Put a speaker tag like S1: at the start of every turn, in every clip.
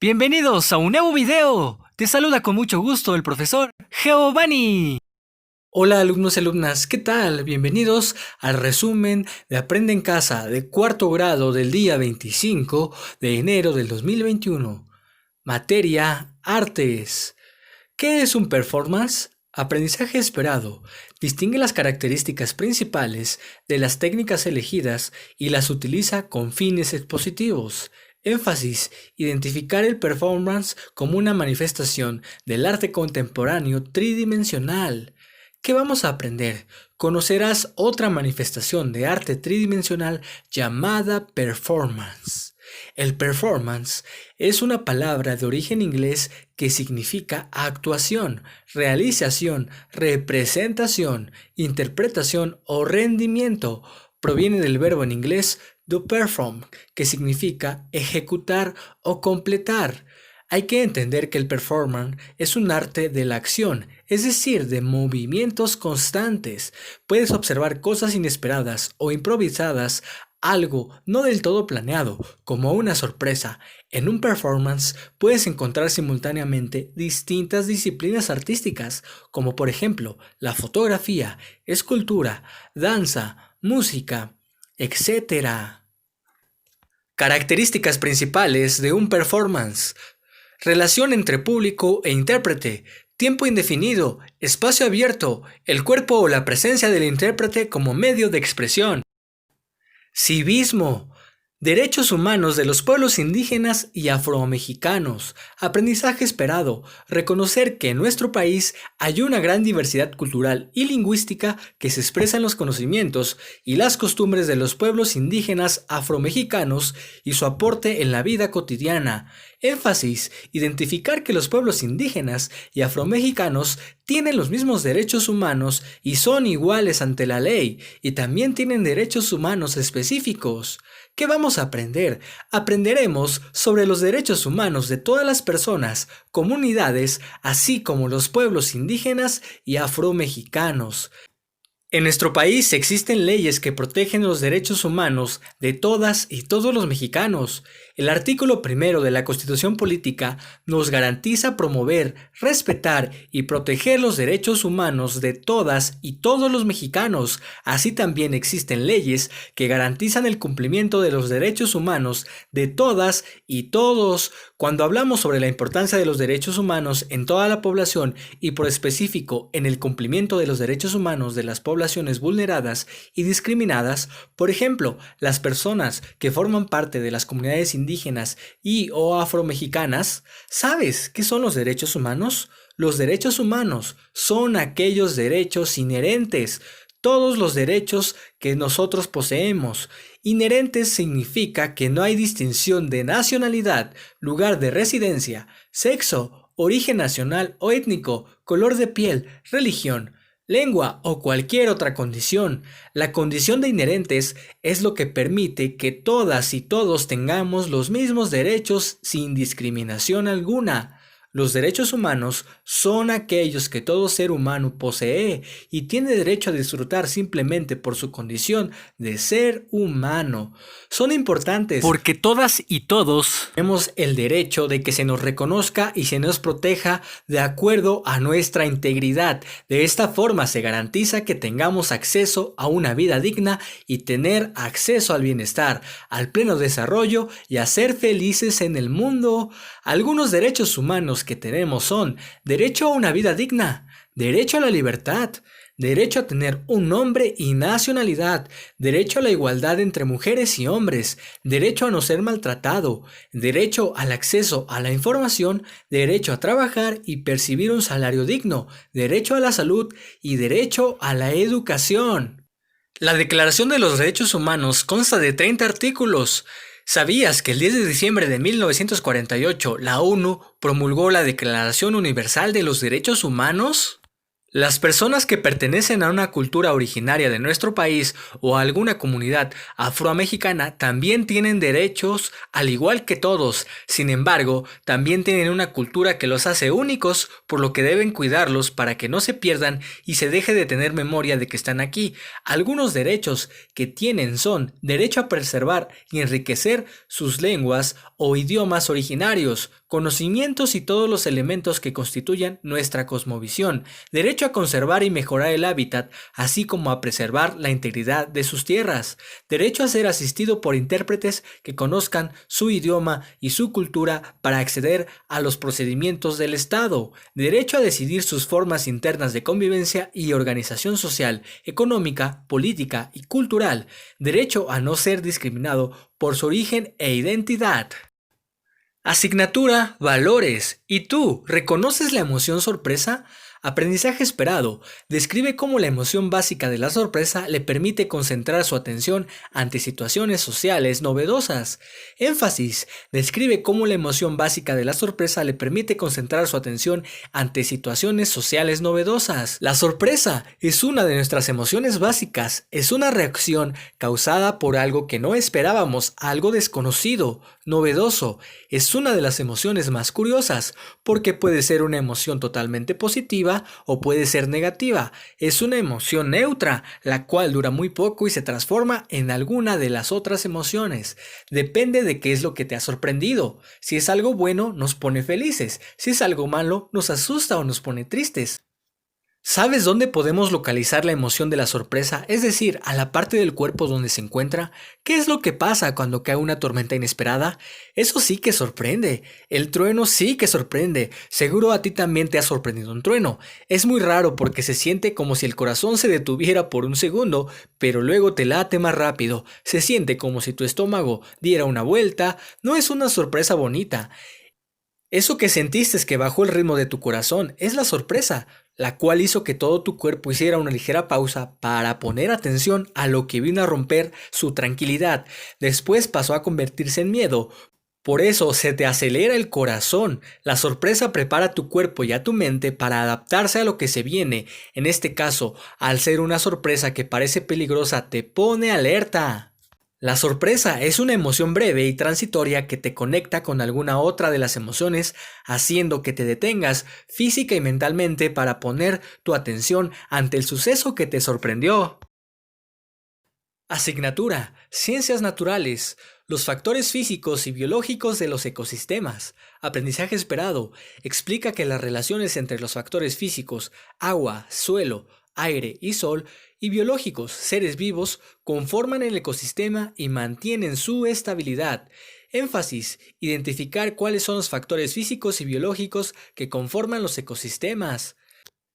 S1: Bienvenidos a un nuevo video. Te saluda con mucho gusto el profesor Giovanni.
S2: Hola alumnos y alumnas, ¿qué tal? Bienvenidos al resumen de Aprende en Casa de cuarto grado del día 25 de enero del 2021. Materia Artes. ¿Qué es un performance? Aprendizaje esperado. Distingue las características principales de las técnicas elegidas y las utiliza con fines expositivos. Énfasis: identificar el performance como una manifestación del arte contemporáneo tridimensional. ¿Qué vamos a aprender? Conocerás otra manifestación de arte tridimensional llamada performance. El performance es una palabra de origen inglés que significa actuación, realización, representación, interpretación o rendimiento. Proviene del verbo en inglés to perform, que significa ejecutar o completar. Hay que entender que el performance es un arte de la acción, es decir, de movimientos constantes. Puedes observar cosas inesperadas o improvisadas, algo no del todo planeado, como una sorpresa. En un performance puedes encontrar simultáneamente distintas disciplinas artísticas, como por ejemplo la fotografía, escultura, danza, música, etc. Características principales de un performance: relación entre público e intérprete, tiempo indefinido, espacio abierto, el cuerpo o la presencia del intérprete como medio de expresión. Civismo, derechos humanos de los pueblos indígenas y afromexicanos. Aprendizaje esperado: reconocer que en nuestro país hay una gran diversidad cultural y lingüística que se expresa en los conocimientos y las costumbres de los pueblos indígenas afromexicanos y su aporte en la vida cotidiana. Énfasis: identificar que los pueblos indígenas y afromexicanos tienen los mismos derechos humanos y son iguales ante la ley, y también tienen derechos humanos específicos. ¿Qué vamos a aprender? Aprenderemos sobre los derechos humanos de todas las personas, comunidades, así como los pueblos indígenas y afromexicanos. En nuestro país existen leyes que protegen los derechos humanos de todas y todos los mexicanos. El artículo 1 de la Constitución Política nos garantiza promover, respetar y proteger los derechos humanos de todas y todos los mexicanos. Así también existen leyes que garantizan el cumplimiento de los derechos humanos de todas y todos. Cuando hablamos sobre la importancia de los derechos humanos en toda la población y por específico en el cumplimiento de los derechos humanos de las poblaciones vulneradas y discriminadas, por ejemplo, las personas que forman parte de las comunidades indígenas y o afromexicanas, ¿sabes qué son los derechos humanos? Los derechos humanos son aquellos derechos inherentes, todos los derechos que nosotros poseemos. Inherentes significa que no hay distinción de nacionalidad, lugar de residencia, sexo, origen nacional o étnico, color de piel, religión, lengua o cualquier otra condición. La condición de inherentes es lo que permite que todas y todos tengamos los mismos derechos sin discriminación alguna. Los derechos humanos son aquellos que todo ser humano posee y tiene derecho a disfrutar simplemente por su condición de ser humano. Son importantes
S1: Porque todas y todos
S2: tenemos el derecho de que se nos reconozca y se nos proteja de acuerdo a nuestra integridad. De esta forma se garantiza que tengamos acceso a una vida digna y tener acceso al bienestar, al pleno desarrollo y a ser felices en el mundo. Algunos derechos humanos que tenemos son: derecho a una vida digna, derecho a la libertad, derecho a tener un nombre y nacionalidad, derecho a la igualdad entre mujeres y hombres, derecho a no ser maltratado, derecho al acceso a la información, derecho a trabajar y percibir un salario digno, derecho a la salud y derecho a la educación. La Declaración de los Derechos Humanos consta de 30 artículos. ¿Sabías que el 10 de diciembre de 1948 la ONU promulgó la Declaración Universal de los Derechos Humanos? Las personas que pertenecen a una cultura originaria de nuestro país o a alguna comunidad afroamericana también tienen derechos al igual que todos. Sin embargo, también tienen una cultura que los hace únicos, por lo que deben cuidarlos para que no se pierdan y se deje de tener memoria de que están aquí. Algunos derechos que tienen son derecho a preservar y enriquecer sus lenguas o idiomas originarios, conocimientos y todos los elementos que constituyan nuestra cosmovisión, derecho a conservar y mejorar el hábitat, así como a preservar la integridad de sus tierras, derecho a ser asistido por intérpretes que conozcan su idioma y su cultura para acceder a los procedimientos del Estado, derecho a decidir sus formas internas de convivencia y organización social, económica, política y cultural, derecho a no ser discriminado por su origen e identidad. Asignatura, valores. ¿Y tú, reconoces la emoción sorpresa? Aprendizaje esperado. Describe cómo la emoción básica de la sorpresa le permite concentrar su atención ante situaciones sociales novedosas. Énfasis. Describe cómo la emoción básica de la sorpresa le permite concentrar su atención ante situaciones sociales novedosas. La sorpresa es una de nuestras emociones básicas. Es una reacción causada por algo que no esperábamos, algo desconocido, novedoso. Es una de las emociones más curiosas, porque puede ser una emoción totalmente positiva o puede ser negativa. Es una emoción neutra, la cual dura muy poco y se transforma en alguna de las otras emociones. Depende de qué es lo que te ha sorprendido. Si es algo bueno, nos pone felices. Si es algo malo, nos asusta o nos pone tristes. ¿Sabes dónde podemos localizar la emoción de la sorpresa? Es decir, a la parte del cuerpo donde se encuentra. ¿Qué es lo que pasa cuando cae una tormenta inesperada? Eso sí que sorprende. El trueno sí que sorprende. Seguro a ti también te ha sorprendido un trueno. Es muy raro porque se siente como si el corazón se detuviera por un segundo, pero luego te late más rápido. Se siente como si tu estómago diera una vuelta. No es una sorpresa bonita. Eso que sentiste es que bajó el ritmo de tu corazón, es la sorpresa, la cual hizo que todo tu cuerpo hiciera una ligera pausa para poner atención a lo que vino a romper su tranquilidad. Después pasó a convertirse en miedo. Por eso se te acelera el corazón. La sorpresa prepara a tu cuerpo y a tu mente para adaptarse a lo que se viene. En este caso, al ser una sorpresa que parece peligrosa, te pone alerta. La sorpresa es una emoción breve y transitoria que te conecta con alguna otra de las emociones, haciendo que te detengas física y mentalmente para poner tu atención ante el suceso que te sorprendió. Asignatura: Ciencias Naturales. Los factores físicos y biológicos de los ecosistemas. Aprendizaje esperado. Explica que las relaciones entre los factores físicos, agua, suelo, aire y sol, y biológicos, seres vivos, conforman el ecosistema y mantienen su estabilidad. Énfasis: identificar cuáles son los factores físicos y biológicos que conforman los ecosistemas.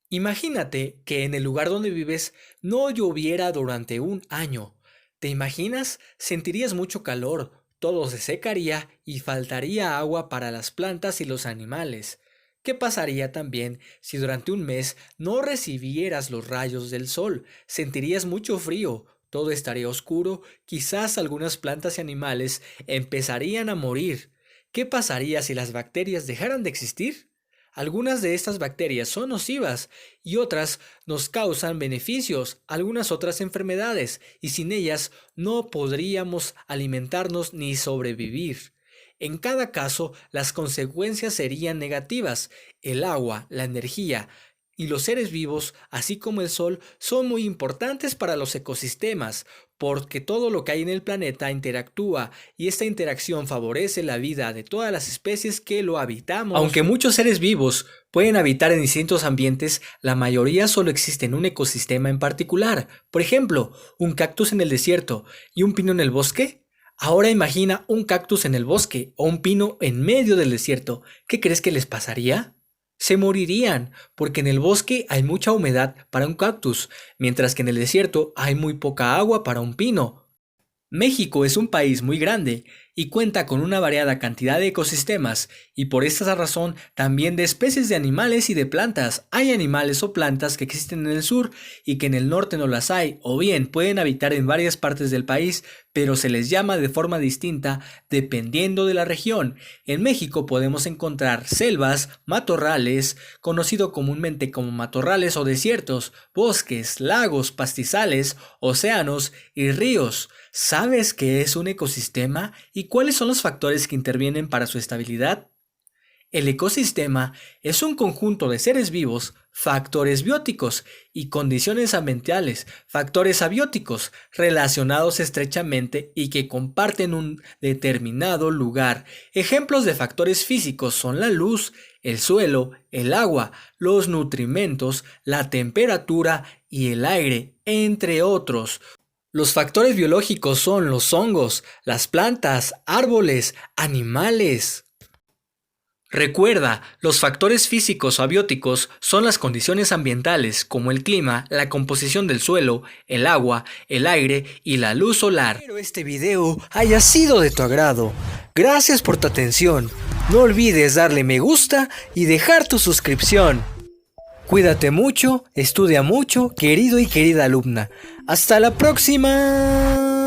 S2: Imagínate que en el lugar donde vives no lloviera durante un año. ¿Te imaginas? Sentirías mucho calor, todo se secaría y faltaría agua para las plantas y los animales. ¿Qué pasaría también si durante un mes no recibieras los rayos del sol? Sentirías mucho frío, todo estaría oscuro, quizás algunas plantas y animales empezarían a morir. ¿Qué pasaría si las bacterias dejaran de existir? Algunas de estas bacterias son nocivas y otras nos causan beneficios, algunas otras enfermedades, y sin ellas no podríamos alimentarnos ni sobrevivir. En cada caso, las consecuencias serían negativas. El agua, la energía y los seres vivos, así como el sol, son muy importantes para los ecosistemas, porque todo lo que hay en el planeta interactúa y esta interacción favorece la vida de todas las especies que lo habitamos. Aunque muchos seres vivos pueden habitar en distintos ambientes, la mayoría solo existe en un ecosistema en particular. Por ejemplo, un cactus en el desierto y un pino en el bosque. Ahora imagina un cactus en el bosque o un pino en medio del desierto. ¿Qué crees que les pasaría? Se morirían, porque en el bosque hay mucha humedad para un cactus, mientras que en el desierto hay muy poca agua para un pino. México es un país muy grande y cuenta con una variada cantidad de ecosistemas y por esta razón también de especies de animales y de plantas. Hay animales o plantas que existen en el sur y que en el norte no las hay, o bien pueden habitar en varias partes del país, pero se les llama de forma distinta dependiendo de la región. En México podemos encontrar selvas, matorrales, conocido comúnmente como matorrales o desiertos, bosques, lagos, pastizales, océanos y ríos. ¿Sabes qué es un ecosistema y cuáles son los factores que intervienen para su estabilidad? El ecosistema es un conjunto de seres vivos, factores bióticos y condiciones ambientales, factores abióticos, relacionados estrechamente y que comparten un determinado lugar. Ejemplos de factores físicos son la luz, el suelo, el agua, los nutrimentos, la temperatura y el aire, entre otros. Los factores biológicos son los hongos, las plantas, árboles, animales. Recuerda, los factores físicos o abióticos son las condiciones ambientales como el clima, la composición del suelo, el agua, el aire y la luz solar.
S1: Espero este video haya sido de tu agrado. Gracias por tu atención. No olvides darle me gusta y dejar tu suscripción. Cuídate mucho, estudia mucho, querido y querida alumna. ¡Hasta la próxima!